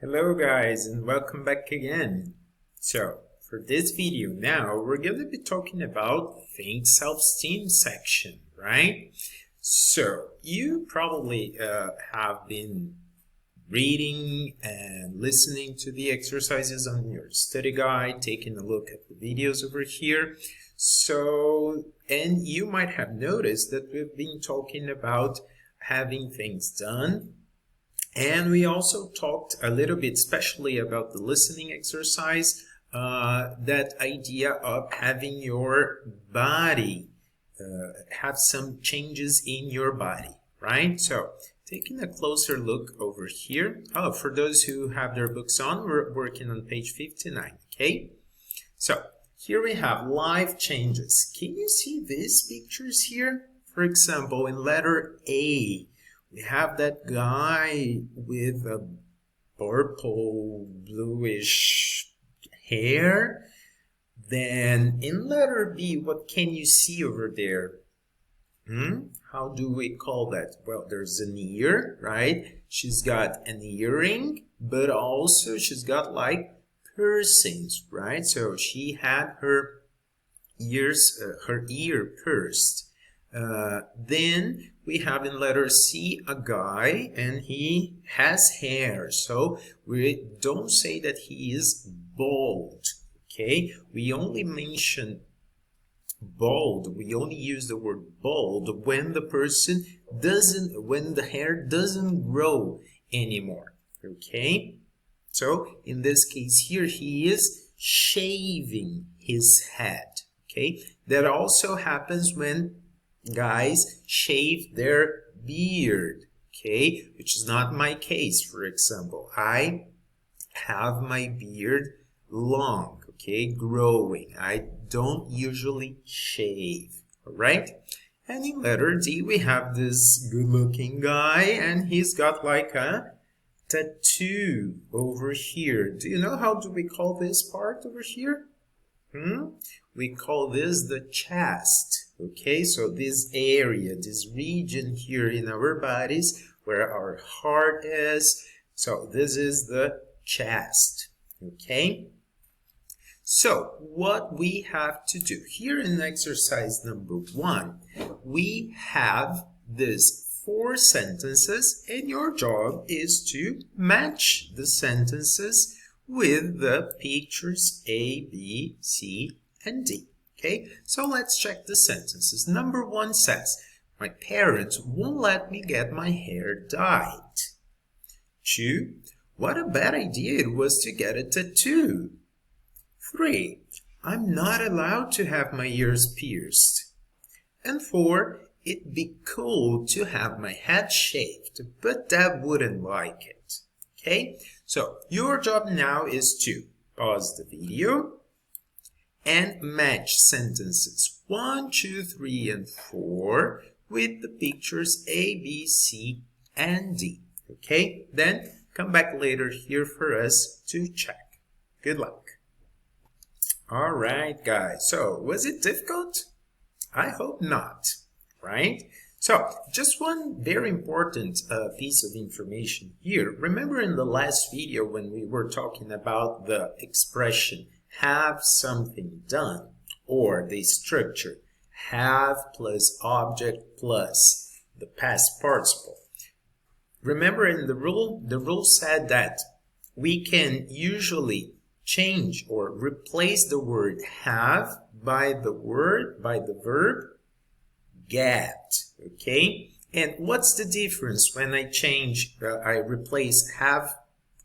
Hello guys and welcome back again. So for this video now we're going to be talking about Think Self-Esteem section, right? So you probably have been reading and listening to the exercises on your study guide, taking a look at the videos over here. And you might have noticed that we've been talking about having things done. And we also talked a little bit, especially about the listening exercise, that idea of having your body, have some changes in your body, right? So taking a closer look over here. Oh, for those who have their books on, we're working on page 59, okay? So here we have life changes. Can you see these pictures here? For example, in letter A, we have that guy with a purple bluish hair. Then in letter B, what can you see over there? How do we call that? Well, there's an ear, right? She's got an earring, but also she's got like piercings, right? So she had her ears, her ear pierced. Then we have in letter C a guy and he has hair, so we don't say that he is bald, okay? We only mention bald, we only use the word bald when the person doesn't, when the hair doesn't grow anymore, okay? So in this case here, he is shaving his head, okay? That also happens when guys shave their beard, okay, which is not my case. For example, I have my beard long, okay, growing. I don't usually shave, all right? And in letter D, we have this good-looking guy, and he's got like a tattoo over here. Do you know how do we call this part over here? We call this the chest, okay? So this area, this region here in our bodies where our heart is, so this is the chest, okay? So what we have to do here in exercise number 1, we have this 4 sentences, and your job is to match the sentences with the pictures A, B, C, and D. Okay, so let's check the sentences. Number 1 says, my parents won't let me get my hair dyed. 2, what a bad idea it was to get a tattoo. 3, I'm not allowed to have my ears pierced. And 4, it'd be cool to have my head shaved, but Dad wouldn't like it. Okay, so your job now is to pause the video and match sentences 1, 2, 3, and 4 with the pictures A, B, C, and D. Okay, then come back later here for us to check. Good luck. All right, guys. So, was it difficult? I hope not, right? So, just one very important piece of information here. Remember in the last video when we were talking about the expression have something done, or the structure have plus object plus the past participle. Remember in the rule said that we can usually change or replace the word have by the verb get, okay? And what's the difference when I change, I replace have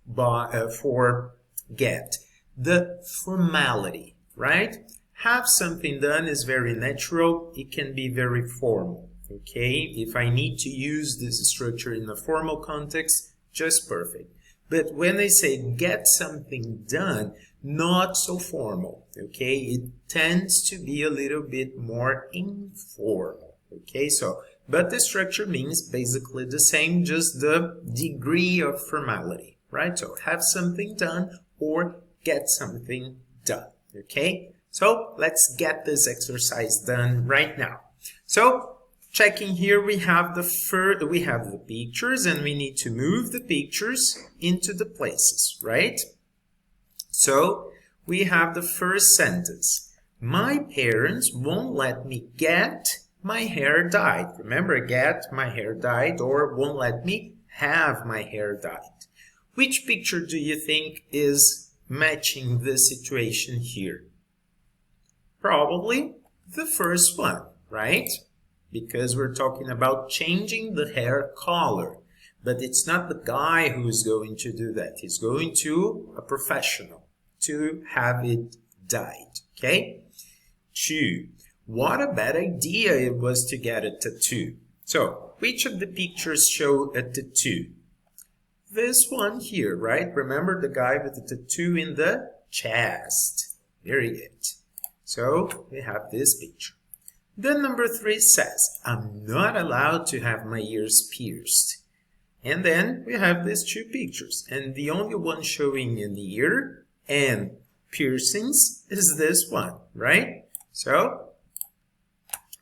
by, for get? The formality, right? Have something done is very natural. It can be very formal, okay? If I need to use this structure in a formal context, just perfect. But when I say get something done, not so formal, okay? It tends to be a little bit more informal, okay? So, but the structure means basically the same, just the degree of formality, right? So, have something done or get something done, okay? So, let's get this exercise done right now. So, checking here, we have the pictures, and we need to move the pictures into the places, right? So we have the first sentence. My parents won't let me get my hair dyed. Remember, get my hair dyed, or won't let me have my hair dyed. Which picture do you think is matching the situation here? Probably the first one, right? Because we're talking about changing the hair color. But it's not the guy who is going to do that. He's going to a professional to have it dyed, okay? 2. What a bad idea it was to get a tattoo. So, which of the pictures show a tattoo? This one here, right? Remember the guy with the tattoo in the chest. Very good. So, we have this picture. Then number 3 says, I'm not allowed to have my ears pierced. And then we have these 2 pictures. And the only one showing an ear and piercings is this one, right? So,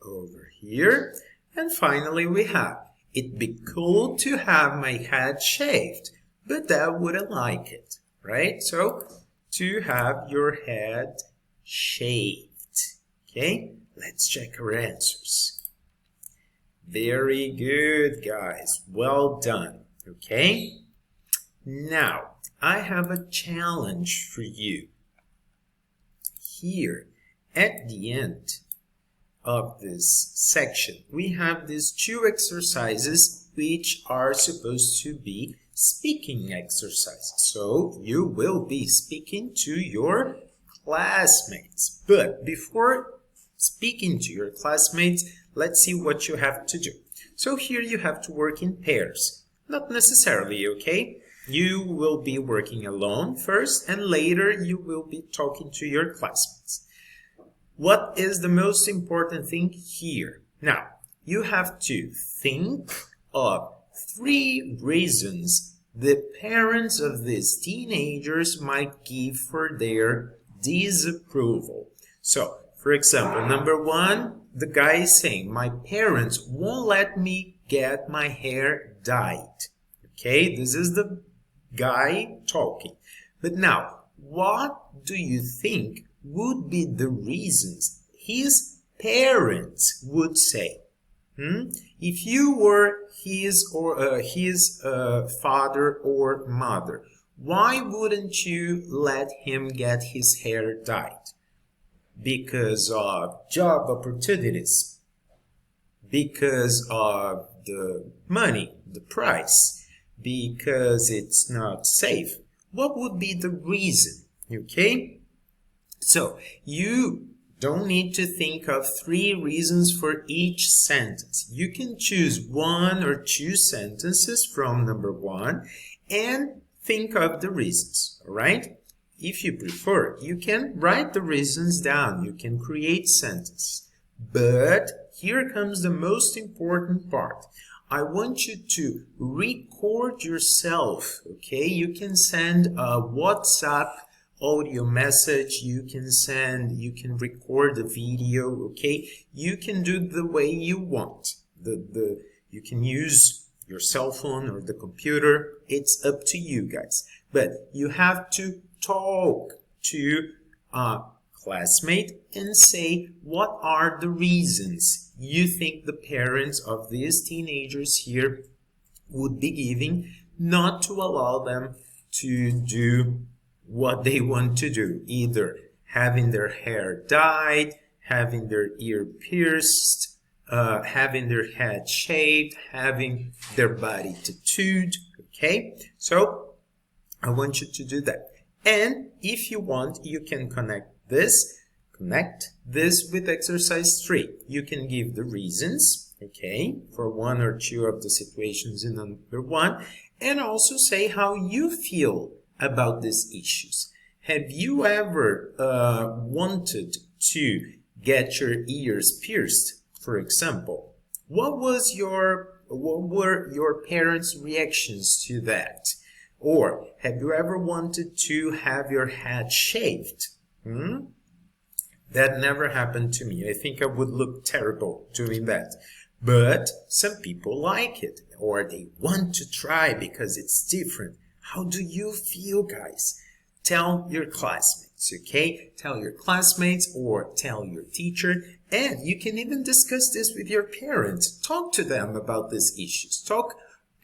over here. And finally we have, it'd be cool to have my head shaved, but I wouldn't like it, right? So, to have your head shaved. Okay, let's check our answers. Very good, guys. Well done. Okay, now I have a challenge for you. Here at the end of this section, we have these 2 exercises which are supposed to be speaking exercises. So you will be speaking to your classmates. But before speaking to your classmates, let's see what you have to do. So here you have to work in pairs. Not necessarily, okay? You will be working alone first, and later you will be talking to your classmates. What is the most important thing here? Now, you have to think of 3 reasons the parents of these teenagers might give for their disapproval. So, for example, number 1, the guy is saying, my parents won't let me get my hair dyed. Okay, this is the guy talking. But now, what do you think would be the reasons his parents would say? If you were his father or mother, why wouldn't you let him get his hair dyed? Because of job opportunities, because of the money, the price, because it's not safe. What would be the reason? Okay? So, you don't need to think of 3 reasons for each sentence. You can choose 1 or 2 sentences from number 1 and think of the reasons, all right? If you prefer, you can write the reasons down. You can create sentences. But here comes the most important part. I want you to record yourself, okay? You can send a WhatsApp audio message, you can record the video, okay? You can do the way you want. You can use your cell phone or the computer. It's up to you guys. But you have to talk to a classmate and say what are the reasons you think the parents of these teenagers here would be giving not to allow them to do what they want to do, either having their hair dyed, having their ear pierced, having their head shaved, having their body tattooed, okay? So I want you to do that. And if you want, you can connect this with exercise 3. You can give the reasons, okay, for 1 or 2 of the situations in number 1, and also say how you feel about these issues. Have you ever wanted to get your ears pierced, for example? What were your parents' reactions to that? Or have you ever wanted to have your head shaved? That never happened to me. I think I would look terrible doing that. But some people like it, or they want to try because it's different. How do you feel, guys? Tell your classmates, okay? Tell your classmates or tell your teacher, and you can even discuss this with your parents. Talk to them about these issues.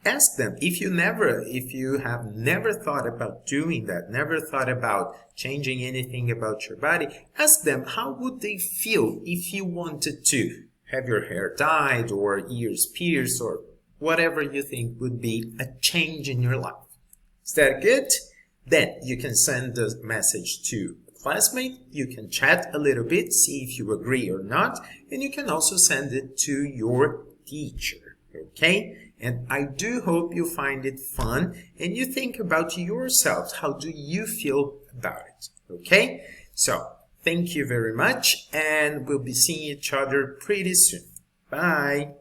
Ask them if you have never thought about doing that, never thought about changing anything about your body, ask them how would they feel if you wanted to have your hair dyed or ears pierced or whatever you think would be a change in your life. Is that good? Then you can send the message to a classmate, you can chat a little bit, see if you agree or not, and you can also send it to your teacher, okay? And I do hope you find it fun and you think about yourselves. How do you feel about it? Okay? So, thank you very much and we'll be seeing each other pretty soon. Bye!